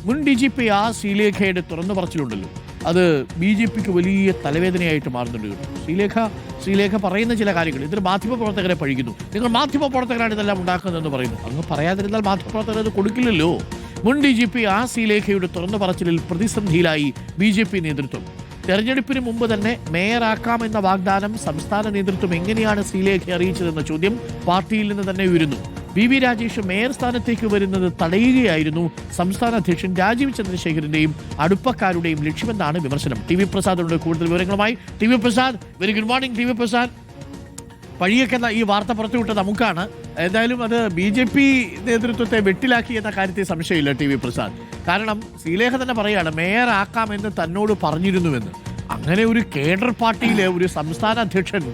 മുൻ DGP R ശ്രീലേഖയുടെ തുറന്നു പറച്ചിലുണ്ടല്ലോ, അത് BJPക്ക് വലിയ തലവേദനയായിട്ട് മാറുന്നുണ്ട് കേട്ടോ. ശ്രീലേഖ പറയുന്ന ചില കാര്യങ്ങൾ, ഇതിൽ മാധ്യമപ്രവർത്തകരെ പഴിക്കുന്നു. നിങ്ങൾ മാധ്യമപ്രവർത്തകരാണ് ഇതെല്ലാം ഉണ്ടാക്കുന്നതെന്ന് പറയുന്നു. അങ്ങ് പറയാതിരുന്നാൽ മാധ്യമപ്രവർത്തകർ അത് കൊടുക്കില്ലല്ലോ. മുൻ DGP ആർ ശ്രീലേഖയുടെ തുറന്നു പറച്ചിലിൽ പ്രതിസന്ധിയിലായി BJP നേതൃത്വം. തെരഞ്ഞെടുപ്പിന് മുമ്പ് തന്നെ മേയറാക്കാമെന്ന വാഗ്ദാനം സംസ്ഥാന നേതൃത്വം എങ്ങനെയാണ് ശ്രീലേഖയെ അറിയിച്ചതെന്ന ചോദ്യം പാർട്ടിയിൽ നിന്ന് തന്നെ ഉയരുന്നു. BB രാജേഷ് മേയർ സ്ഥാനത്തേക്ക് വരുന്നത് തടയുകയായിരുന്നു സംസ്ഥാന അധ്യക്ഷൻ രാജീവ് ചന്ദ്രശേഖരന്റെയും അടുപ്പക്കാരുടെയും ലക്ഷ്യമെന്നാണ് വിമർശനം. TV പ്രസാദിനോട് കൂടുതൽ വിവരങ്ങളുമായി. TV Prasad, very good morning. TV Prasad, പഴിയൊക്കെ ഈ വാർത്ത പുറത്തുവിട്ട നമുക്കാണ്. എന്തായാലും അത് BJP നേതൃത്വത്തെ വെട്ടിലാക്കി എന്ന കാര്യത്തിൽ സംശയമില്ല TV പ്രസാദ്. കാരണം ശ്രീലേഖ തന്നെ പറയുകയാണ് മേയർ ആക്കാമെന്ന് തന്നോട് പറഞ്ഞിരുന്നുവെന്ന്. അങ്ങനെ ഒരു കേഡർ പാർട്ടിയിലെ ഒരു സംസ്ഥാന അധ്യക്ഷൻ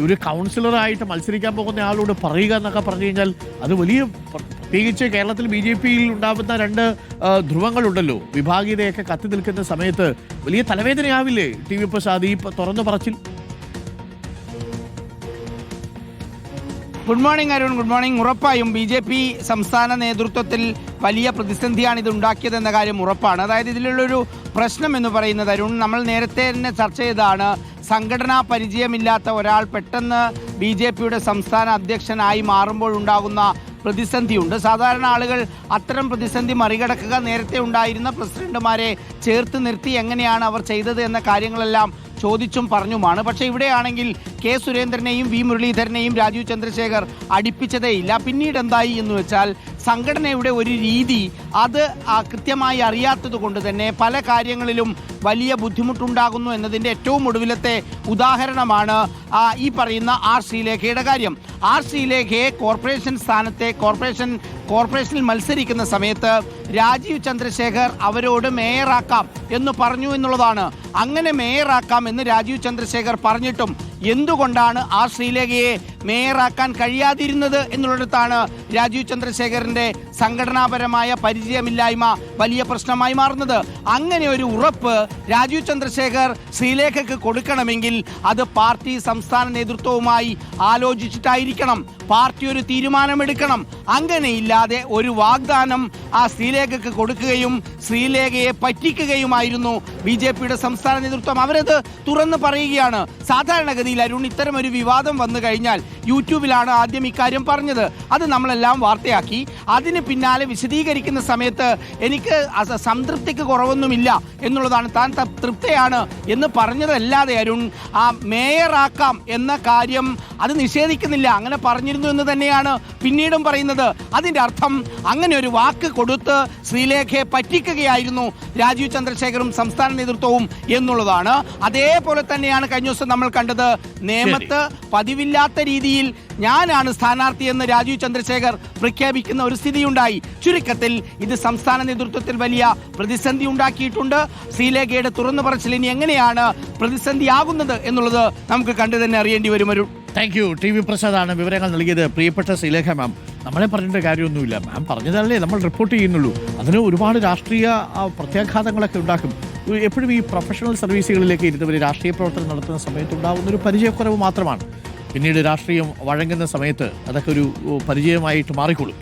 ഒരു കൗൺസിലറായിട്ട് മത്സരിക്കാൻ പോകുന്ന ആളോട് പറയുക എന്നൊക്കെ പറഞ്ഞു കഴിഞ്ഞാൽ അത് വലിയ, പ്രത്യേകിച്ച് കേരളത്തിൽ BJPയിൽ ഉണ്ടാകുന്ന രണ്ട് ധ്രുവങ്ങളുണ്ടല്ലോ, വിഭാഗീയതയൊക്കെ കത്തി നിൽക്കുന്ന സമയത്ത് വലിയ തലവേദനയാവില്ലേ TV പ്രസാദ് ഈ തുറന്നു പറച്ചിൽ? Good morning Arun, good morning. ഉറപ്പായും BJP സംസ്ഥാന നേതൃത്വത്തിൽ വലിയ പ്രതിസന്ധിയാണ് ഇത് ഉണ്ടാക്കിയതെന്ന കാര്യം ഉറപ്പാണ്. അതായത് ഇതിലുള്ളൊരു പ്രശ്നം എന്ന് പറയുന്നത് അരുൺ, നമ്മൾ നേരത്തെ തന്നെ ചർച്ച ചെയ്തതാണ്. സംഘടനാ പരിചയമില്ലാത്ത ഒരാൾ പെട്ടെന്ന് BJPയുടെ സംസ്ഥാന അധ്യക്ഷനായി മാറുമ്പോഴുണ്ടാകുന്ന പ്രതിസന്ധിയുണ്ട്. സാധാരണ ആളുകൾ അത്തരം പ്രതിസന്ധി മറികടക്കുക നേരത്തെ ഉണ്ടായിരുന്ന പ്രസിഡന്റുമാരെ ചേർത്ത് നിർത്തി എങ്ങനെയാണ് അവർ ചെയ്തത് എന്ന കാര്യങ്ങളെല്ലാം ചോദിച്ചും പറഞ്ഞുമാണ്. പക്ഷേ ഇവിടെയാണെങ്കിൽ K സുരേന്ദ്രനെയും V മുരളീധരനെയും രാജീവ് ചന്ദ്രശേഖർ അടുപ്പിച്ചതേയില്ല. പിന്നീട് എന്തായി എന്ന് വെച്ചാൽ സംഘടനയുടെ ഒരു രീതി അത് കൃത്യമായി അറിയാത്തത് കൊണ്ട് തന്നെ പല കാര്യങ്ങളിലും വലിയ ബുദ്ധിമുട്ടുണ്ടാകുന്നു എന്നതിൻ്റെ ഏറ്റവും ഒടുവിലത്തെ ഉദാഹരണമാണ് ഈ പറയുന്ന ആർ ശ്രീലേഖയുടെ കാര്യം. ആർ ശ്രീലേഖയെ കോർപ്പറേഷൻ സ്ഥാനത്തെ കോർപ്പറേഷനിൽ മത്സരിക്കുന്ന സമയത്ത് രാജീവ് ചന്ദ്രശേഖർ അവരോട് മേയറാക്കാം എന്ന് പറഞ്ഞു എന്നുള്ളതാണ്. അങ്ങനെ മേയറാക്കാം എന്ന് രാജീവ് ചന്ദ്രശേഖർ പറഞ്ഞിട്ടും എന്തുകൊണ്ടാണ് ആർ ശ്രീലേഖയെ മേയറാക്കാൻ കഴിയാതിരുന്നത് എന്നുള്ളിടത്താണ് രാജീവ് ചന്ദ്രശേഖറിന്റെ സംഘടനാപരമായ പരിചയമില്ലായ്മ വലിയ പ്രശ്നമായി മാറുന്നത്. അങ്ങനെ ഒരു ഉറപ്പ് രാജീവ് ചന്ദ്രശേഖർ ശ്രീലേഖയ്ക്ക് കൊടുക്കണമെങ്കിൽ അത് പാർട്ടി സംസ്ഥാന നേതൃത്വവുമായി ആലോചിച്ചിട്ടായിരിക്കണം. പാർട്ടി ഒരു തീരുമാനമെടുക്കണം. അങ്ങനെയില്ലാതെ ഒരു വാഗ്ദാനം ആ ശ്രീലേഖയ്ക്ക് കൊടുക്കുകയും ശ്രീലേഖയെ പറ്റിക്കുകയുമായിരുന്നു BJPയുടെ സംസ്ഥാന നേതൃത്വം. അവരത് തുറന്ന് പറയുകയാണ്. സാധാരണഗതിയിൽ അരുൺ, ഇത്തരം ഒരു വിവാദം വന്നു കഴിഞ്ഞാൽ യൂട്യൂബിലാണ് ആദ്യം ഇക്കാര്യം പറഞ്ഞത്. അത് നമ്മളെല്ലാം വാർത്തയാക്കി. അതിന് പിന്നാലെ വിശദീകരിക്കുന്ന സമയത്ത് എനിക്ക് സംതൃപ്തിക്ക് കുറവൊന്നുമില്ല എന്നുള്ളതാണ്, താൻ തൃപ്തയാണ് എന്ന് പറഞ്ഞതല്ലാതെ അരുൺ ആ മേയറാക്കാം എന്ന കാര്യം അത് നിഷേധിക്കുന്നില്ല. അങ്ങനെ പറഞ്ഞിരുന്നു എന്ന് തന്നെയാണ് പിന്നീടും പറയുന്നത്. അതിൻ്റെ അർത്ഥം അങ്ങനെ ഒരു വാക്ക് കൊടുത്ത് ശ്രീലേഖയെ പറ്റിക്കുകയായിരുന്നു രാജീവ് ചന്ദ്രശേഖറും സംസ്ഥാന നേതൃത്വവും എന്നുള്ളതാണ്. അതേപോലെ തന്നെയാണ് കഴിഞ്ഞ ദിവസം നമ്മൾ കണ്ടത്. നേമത്ത് പതിവില്ലാത്ത രീതിയിൽ ഞാനാണ് സ്ഥാനാർത്ഥി എന്ന് രാജീവ് ചന്ദ്രശേഖർ പ്രഖ്യാപിക്കുന്ന ഒരു സ്ഥിതിയുണ്ടായി. ചുരുക്കത്തിൽ ഇത് സംസ്ഥാന നേതൃത്വത്തിൽ വലിയ പ്രതിസന്ധി ഉണ്ടാക്കിയിട്ടുണ്ട്. ശ്രീലേഖയുടെ തുറന്നു പറച്ചിൽ ഇനി എങ്ങനെയാണ് പ്രതിസന്ധിയാകുന്നത് എന്നുള്ളത് നമുക്ക് കണ്ടു തന്നെ അറിയേണ്ടി വരും. ഒരു താങ്ക് യു. TV പ്രസാദാണ് വിവരങ്ങൾ നൽകിയത്. പ്രിയപ്പെട്ട ശ്രീലേഖ മാം, നമ്മളെ പറഞ്ഞിട്ട് കാര്യമൊന്നുമില്ല. മാം പറഞ്ഞതല്ലേ നമ്മൾ റിപ്പോർട്ട് ചെയ്യുന്നുള്ളൂ. അതിന് ഒരുപാട് രാഷ്ട്രീയ പ്രത്യാഘാതങ്ങളൊക്കെ ഉണ്ടാക്കും. എപ്പോഴും ഈ പ്രൊഫഷണൽ സർവീസുകളിലേക്ക് ഇരുന്നവർ രാഷ്ട്രീയ പ്രവർത്തനം നടത്തുന്ന സമയത്ത് ഉണ്ടാകുന്നൊരു പരിചയക്കുറവ് മാത്രമാണ്. പിന്നീട് രാഷ്ട്രീയം വഴങ്ങുന്ന സമയത്ത് അതൊക്കെ ഒരു പരിചയമായിട്ട് മാറിക്കൊള്ളും.